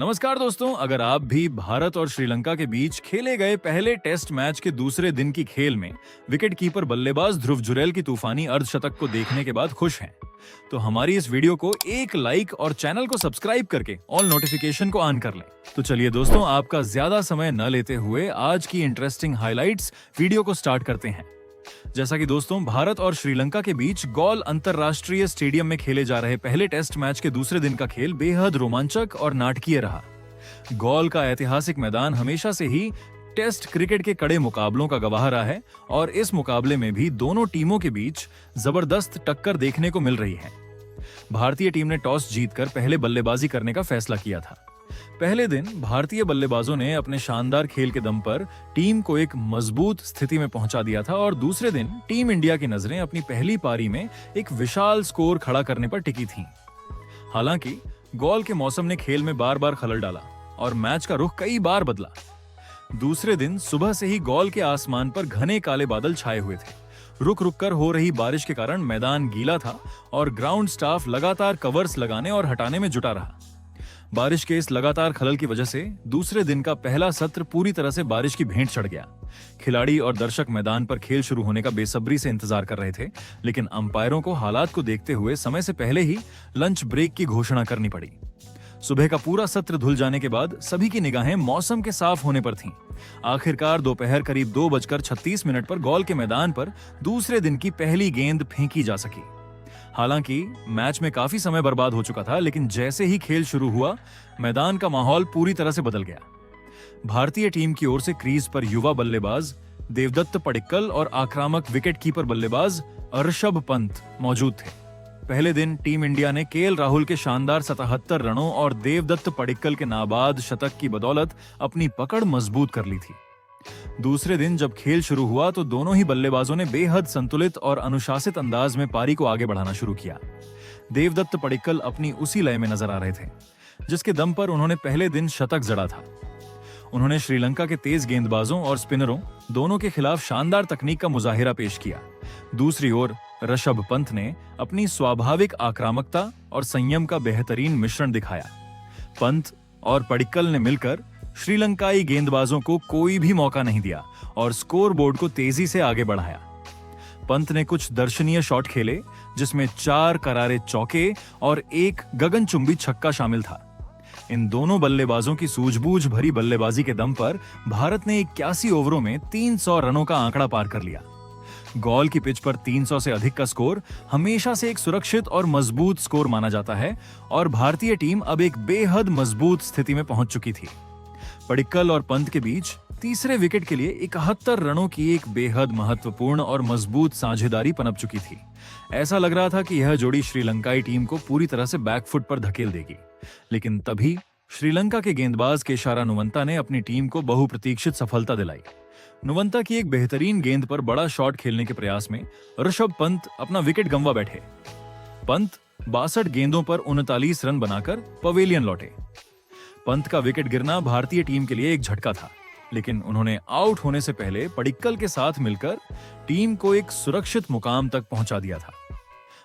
नमस्कार दोस्तों, अगर आप भी भारत और श्रीलंका के बीच खेले गए पहले टेस्ट मैच के दूसरे दिन की खेल में विकेटकीपर बल्लेबाज ध्रुव जुरैल की तूफानी अर्धशतक को देखने के बाद खुश हैं, तो हमारी इस वीडियो को एक लाइक और चैनल को सब्सक्राइब करके ऑल नोटिफिकेशन को ऑन कर लें। तो चलिए दोस्तों, आपका ज्यादा समय न लेते हुए आज की इंटरेस्टिंग हाइलाइट्स वीडियो को स्टार्ट करते हैं। जैसा कि दोस्तों, भारत और श्रीलंका के बीच गौल अंतरराष्ट्रीय स्टेडियम में खेले जा रहे पहले टेस्ट मैच के दूसरे दिन का खेल बेहद रोमांचक और नाटकीय रहा। गौल का ऐतिहासिक मैदान हमेशा से ही टेस्ट क्रिकेट के कड़े मुकाबलों का गवाह रहा है और इस मुकाबले में भी दोनों टीमों के बीच जबरदस्त टक्कर देखने को मिल रही है। भारतीय टीम ने टॉस जीतकर पहले बल्लेबाजी करने का फैसला किया था। पहले दिन भारतीय बल्लेबाजों ने अपने शानदार खेल के दम पर टीम को एक मजबूत स्थिति में पहुंचा दिया था और दूसरे दिन टीम इंडिया की नजरें अपनी पहली पारी में एक विशाल स्कोर खड़ा करने पर टिकी थीं। हालांकि गौल के मौसम ने खेल में बार बार खलल डाला और मैच का रुख कई बार बदला। दूसरे दिन सुबह से ही गौल के आसमान पर घने काले बादल छाए हुए थे। रुक रुक कर हो रही बारिश के कारण मैदान गीला था और ग्राउंड स्टाफ लगातार कवर्स लगाने और हटाने में जुटा रहा। बारिश के इस लगातार खलल की वजह से दूसरे दिन का पहला सत्र पूरी तरह से बारिश की भेंट चढ़ गया। खिलाड़ी और दर्शक मैदान पर खेल शुरू होने का बेसब्री से इंतजार कर रहे थे, लेकिन अंपायरों को हालात को देखते हुए समय से पहले ही लंच ब्रेक की घोषणा करनी पड़ी। सुबह का पूरा सत्र धुल जाने के बाद सभी की निगाहें मौसम के साफ होने पर थीं। आखिरकार दोपहर करीब 2:36 पर गौल के मैदान पर दूसरे दिन की पहली गेंद फेंकी जा सकी। हालांकि मैच में काफी समय बर्बाद हो चुका था, लेकिन जैसे ही खेल शुरू हुआ, मैदान का माहौल पूरी तरह से बदल गया। भारतीय टीम की ओर से क्रीज पर युवा बल्लेबाज देवदत्त पडिक्कल और आक्रामक विकेटकीपर बल्लेबाज ऋषभ पंत मौजूद थे। पहले दिन टीम इंडिया ने केएल राहुल के शानदार 77 रनों और देवदत्त पडिक्कल के नाबाद शतक की बदौलत अपनी पकड़ मजबूत कर ली थी। दूसरे दिन जब खेल शुरू हुआ तो दोनों ही बल्लेबाजों ने बेहद संतुलित और अनुशासित अंदाज में पारी को आगे बढ़ाना शुरू किया। देवदत्त पडिक्कल अपनी उसी लय में नजर आ रहे थे जिसके दम पर उन्होंने पहले दिन शतक जड़ा था। उन्होंने श्रीलंका के तेज गेंदबाजों और स्पिनरों दोनों के खिलाफ शानदार तकनीक का मुजाहिरा पेश किया। दूसरी ओर ऋषभ पंत ने अपनी स्वाभाविक आक्रामकता और संयम का बेहतरीन मिश्रण दिखाया। पंत और पडिक्कल ने मिलकर श्रीलंकाई गेंदबाजों को कोई भी मौका नहीं दिया और स्कोरबोर्ड को तेजी से आगे बढ़ाया। पंत ने कुछ दर्शनीय शॉट खेले, जिसमें 4 करारे चौके और 1 गगनचुंबी छक्का शामिल था। इन दोनों बल्लेबाजों की सूझबूझ भरी बल्लेबाजी के दम पर भारत ने 81 ओवरों में 300 रनों का आंकड़ा पार कर लिया। गौल की पिच पर 300 से अधिक का स्कोर हमेशा से एक सुरक्षित और मजबूत स्कोर माना जाता है और भारतीय टीम अब एक बेहद मजबूत स्थिति में पहुंच चुकी थी। पडिक्कल और पंत के बीच तीसरे विकेट के लिए 71 रनों की एक बेहद महत्वपूर्ण और मजबूत साझेदारी पनप चुकी थी। ऐसा लग रहा था कि यह जोड़ी श्रीलंकाई टीम को पूरी तरह से बैकफुट पर धकेल देगी, लेकिन तभी श्रीलंका के गेंदबाज केशारा नुवंता ने अपनी टीम को बहुप्रतीक्षित सफलता दिलाई। नुवंता की एक बेहतरीन गेंद पर बड़ा शॉट खेलने के प्रयास में ऋषभ पंत अपना विकेट गंवा बैठे। पंत 62 गेंदों पर 39 रन बनाकर पवेलियन लौटे। पंत का विकेट गिरना भारतीय टीम के लिए एक झटका था, लेकिन उन्होंने आउट होने से पहले पडिक्कल के साथ मिलकर टीम को एक सुरक्षित मुकाम तक पहुंचा दिया था।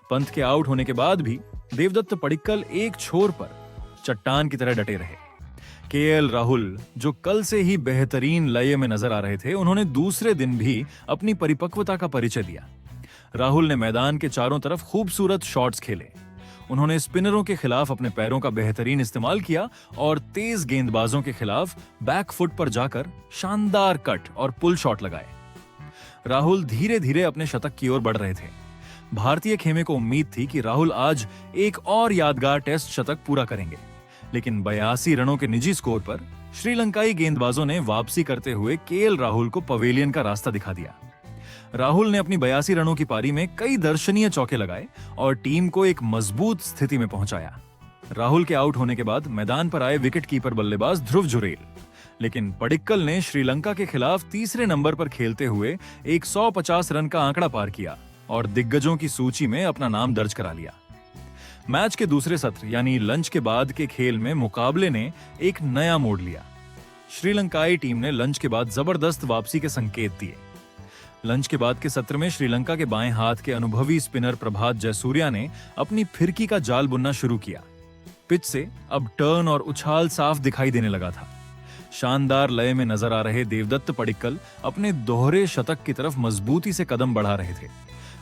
पंत के आउट होने के बाद भी देवदत्त पडिक्कल एक छोर पर चट्टान की तरह डटे रहे। केएल राहुल, जो कल से ही बेहतरीन लय में नजर आ रहे थे, उन्होंने दूसरे दिन भी अपनी परिपक्वता का परिचय दिया। राहुल ने मैदान के चारों तरफ खूबसूरत शॉट्स खेले। उन्होंने स्पिनरों के खिलाफ अपने पैरों का बेहतरीन इस्तेमाल किया और तेज गेंदबाजों के खिलाफ बैक फुट पर जाकर शानदार कट और पुल शॉट लगाए। राहुल धीरे धीरे अपने शतक की ओर बढ़ रहे थे। भारतीय खेमे को उम्मीद थी कि राहुल आज एक और यादगार टेस्ट शतक पूरा करेंगे, लेकिन 82 रनों के निजी स्कोर पर श्रीलंकाई गेंदबाजों ने वापसी करते हुए केएल राहुल को पवेलियन का रास्ता दिखा दिया। राहुल ने अपनी 82 रनों की पारी में कई दर्शनीय चौके लगाए और टीम को एक मजबूत स्थिति में पहुंचाया। राहुल के आउट होने के बाद मैदान पर आए विकेटकीपर बल्लेबाज ध्रुव जुरैल, लेकिन पडिक्कल ने श्रीलंका के खिलाफ तीसरे नंबर पर खेलते हुए 150 रन का आंकड़ा पार किया और दिग्गजों की सूची में अपना नाम दर्ज करा लिया। मैच के दूसरे सत्र यानी लंच के बाद के खेल में मुकाबले ने एक नया मोड़ लिया। श्रीलंकाई टीम ने लंच के बाद जबरदस्त वापसी के संकेत दिए। लंच के बाद के सत्र में श्रीलंका के बाएं हाथ के अनुभवी स्पिनर प्रभात जयसूर्या ने अपनी फिरकी का जाल बुनना शुरू किया। पिच से अब टर्न और उछाल साफ दिखाई देने लगा था। शानदार लय में नजर आ रहे देवदत्त पडिक्कल अपने दोहरे शतक की तरफ मजबूती से कदम बढ़ा रहे थे।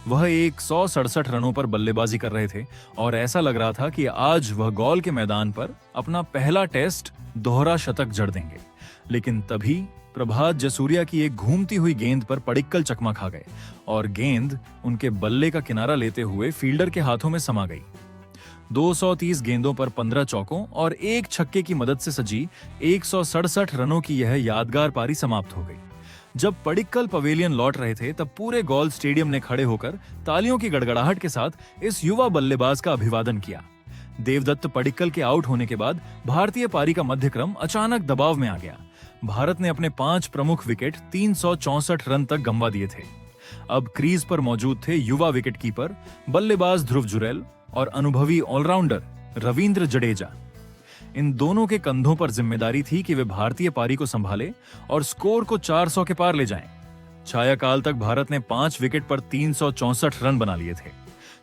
वह 167 रनों पर बल्लेबाजी कर रहे थे और ऐसा लग रहा था कि आज वह गॉल के मैदान पर अपना पहला टेस्ट दोहरा शतक जड़ देंगे। लेकिन तभी प्रभात जसूरिया की एक घूमती हुई गेंद पर पडिक्कल चकमा खा गए और गेंद उनके बल्ले का किनारा लेते हुए फील्डर के हाथों में समा गई। 230 गेंदों पर 15 चौकों और एक छक्के की मदद से सजी 167 रनों की यह यादगार पारी समाप्त हो गई। जब पडिक्कल पवेलियन लौट रहे थे तब पूरे गोल स्टेडियम ने खड़े होकर तालियों की गड़गड़ाहट के साथ इस युवा बल्लेबाज का अभिवादन किया। देवदत्त पडिक्कल के आउट होने के बाद भारतीय पारी का मध्यक्रम अचानक दबाव में आ गया। भारत ने अपने 5 प्रमुख विकेट 364 रन तक गंवा दिए थे। अब क्रीज पर मौजूद थे युवा विकेटकीपर बल्लेबाज ध्रुव जुरैल और अनुभवी ऑलराउंडर रवींद्र जडेजा। इन दोनों के कंधों पर जिम्मेदारी थी कि वे भारतीय पारी को संभाले और स्कोर को 400 के पार ले जाएं। छायाकाल तक भारत ने 5 विकेट पर 364 रन बना लिए थे।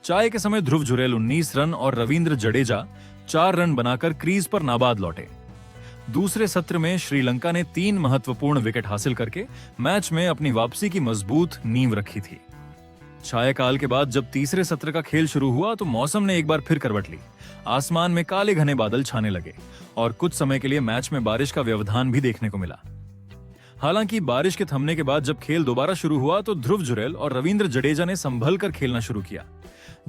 चाय के समय ध्रुव जुरैल 19 रन और रवींद्र जडेजा 4 रन बनाकर क्रीज पर नाबाद लौटे। दूसरे सत्र में श्रीलंका ने 3 महत्वपूर्ण विकेट हासिल करके मैच में अपनी वापसी की मजबूत नींव रखी थी। छायाकाल के बाद जब तीसरे सत्र का खेल शुरू हुआ तो मौसम ने एक बार फिर करवट ली। आसमान में काले घने बादल छाने लगे और कुछ समय के लिए मैच में बारिश का व्यवधान भी देखने को मिला। हालांकि बारिश के थमने के बाद जब खेल दोबारा शुरू हुआ तो ध्रुव जुरैल और रवींद्र जडेजा ने संभल कर खेलना शुरू किया।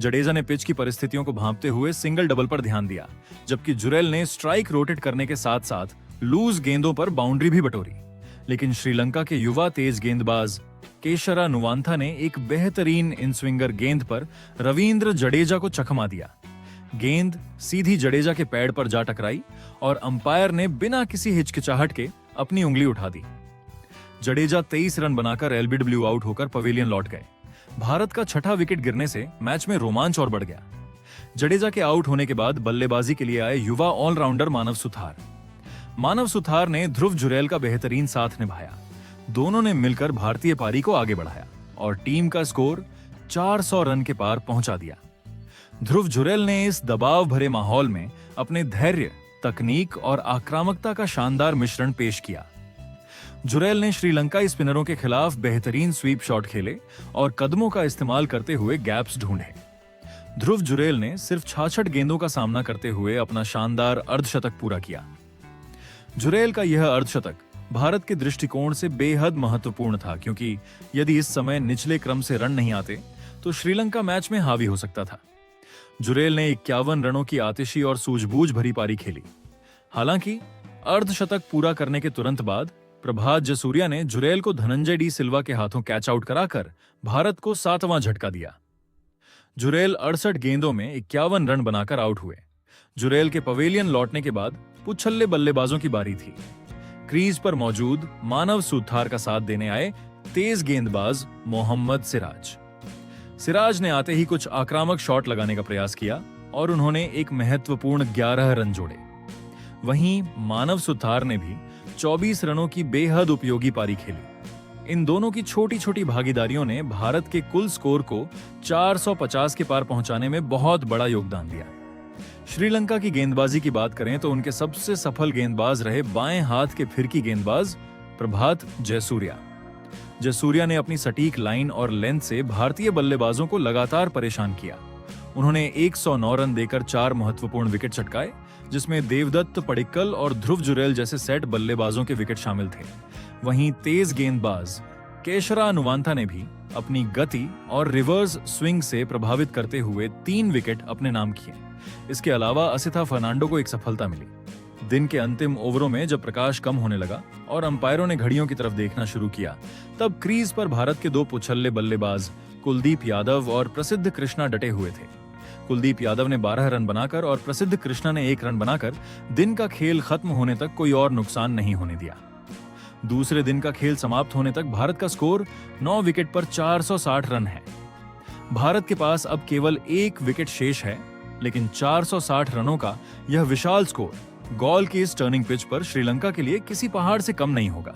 जडेजा ने पिच की परिस्थितियों को भांपते हुए सिंगल डबल पर ध्यान दिया, जबकि जुरैल ने स्ट्राइक रोटेट करने के साथ साथ लूज गेंदों पर बाउंड्री भी बटोरी। लेकिन श्रीलंका के युवा तेज गेंदबाज केशरा नुवांथा ने एक बेहतरीन इनस्विंगर गेंद पर रवींद्र जडेजा को चकमा दिया। गेंद सीधी जडेजा के पैड पर जा टकराई और अंपायर ने बिना किसी हिचकिचाहट के अपनी उंगली उठा दी। जडेजा 23 रन बनाकर एलबीडब्ल्यू आउट होकर पवेलियन लौट गए। भारत का छठा विकेट गिरने से मैच में रोमांच और बढ़ गया। जडेजा के आउट होने के बाद बल्लेबाजी के लिए आए युवा ऑलराउंडर मानव सुथार ने ध्रुव जुरैल का बेहतरीन साथ निभाया। दोनों ने मिलकर भारतीय पारी को आगे बढ़ाया और टीम का स्कोर 400 रन के पार पहुंचा दिया। ध्रुव जुरैल ने इस दबाव भरे माहौल में अपने धैर्य, तकनीक और आक्रामकता का शानदार मिश्रण पेश किया। जुरैल ने श्रीलंकाई स्पिनरों के खिलाफ बेहतरीन स्वीप शॉट खेले और कदमों का इस्तेमाल करते हुए गैप्स ढूंढे। ध्रुव जुरैल ने सिर्फ 66 गेंदों का सामना करते हुए अपना शानदार अर्धशतक पूरा किया। जुरैल का यह अर्धशतक भारत के दृष्टिकोण से बेहद महत्वपूर्ण था, क्योंकि यदि इस समय निचले क्रम से रन नहीं आते तो श्रीलंका मैच में हावी हो सकता था। जुरैल ने 51 रनों की आतिशी और सूझबूझ भरी पारी खेली। हालांकि अर्धशतक पूरा करने के तुरंत बाद प्रभात जसूरिया ने जुरैल को धनंजय डी सिल्वा के हाथों कैच आउट कराकर भारत को 7वां झटका दिया। जुरैल 68 गेंदों में 51 रन बनाकर आउट हुए। जुरैल के पवेलियन लौटने के बाद पुच्छल्ले बल्लेबाजों की बारी थी। क्रीज पर मौजूद मानव सुथार का साथ देने आए तेज गेंदबाज मोहम्मद सिराज ने आते ही कुछ आक्रामक शॉट लगाने का प्रयास किया और उन्होंने एक महत्वपूर्ण 11 रन जोड़े। वहीं मानव सुथार ने भी 24 रनों की बेहद उपयोगी पारी खेली। इन दोनों की छोटी छोटी भागीदारियों ने भारत के कुल स्कोर को 450 के पार पहुंचाने में बहुत बड़ा योगदान दिया। श्रीलंका की गेंदबाजी की बात करें तो उनके सबसे सफल गेंदबाज रहे बाएं हाथ के फिरकी गेंदबाज प्रभात जसूरिया ने अपनी सटीक लाइन और लेंथ से भारतीय बल्लेबाजों को लगातार परेशान किया। उन्होंने 109 रन देकर 4 महत्वपूर्ण विकेट चटकाए, जिसमें देवदत्त पडिक्कल और ध्रुव जुरैल जैसे सेट बल्लेबाजों के विकेट शामिल थे। वहीं तेज गेंदबाज केशरा नुवांथा ने भी अपनी गति और रिवर्स स्विंग से प्रभावित करते हुए 3 विकेट अपने नाम किए। इसके अलावा असिथा फर्नांडो को एक सफलता मिली। दिन के अंतिम ओवरों में जब प्रकाश कम होने लगा और अंपायरों ने घड़ियों की तरफ देखना शुरू किया, तब क्रीज पर भारत के 2 पुच्छल्ले बल्लेबाज कुलदीप यादव और प्रसिद्ध कृष्णा डटे हुए थे। कुलदीप यादव ने 12 रन बनाकर और प्रसिद्ध कृष्णा ने 1 रन बनाकर दिन का खेल खत्म होने तक कोई और नुकसान नहीं होने दिया। दूसरे दिन का खेल समाप्त होने तक भारत का स्कोर 9 विकेट पर 460 रन है। भारत के पास अब केवल 1 विकेट शेष है, लेकिन 460 रनों का यह विशाल स्कोर गॉल की इस टर्निंग पिच पर श्रीलंका के लिए किसी पहाड़ से कम नहीं होगा।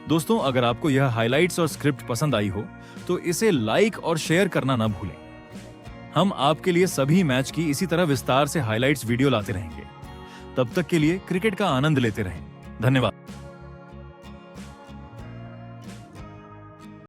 दोस्तों, अगर आपको यह हाइलाइट्स और स्क्रिप्ट पसंद आई हो तो इसे लाइक और शेयर करना ना भूलें। हम आपके लिए सभी मैच की इसी तरह विस्तार से हाइलाइट्स वीडियो लाते रहेंगे। तब तक के लिए क्रिकेट का आनंद लेते रहें। धन्यवाद।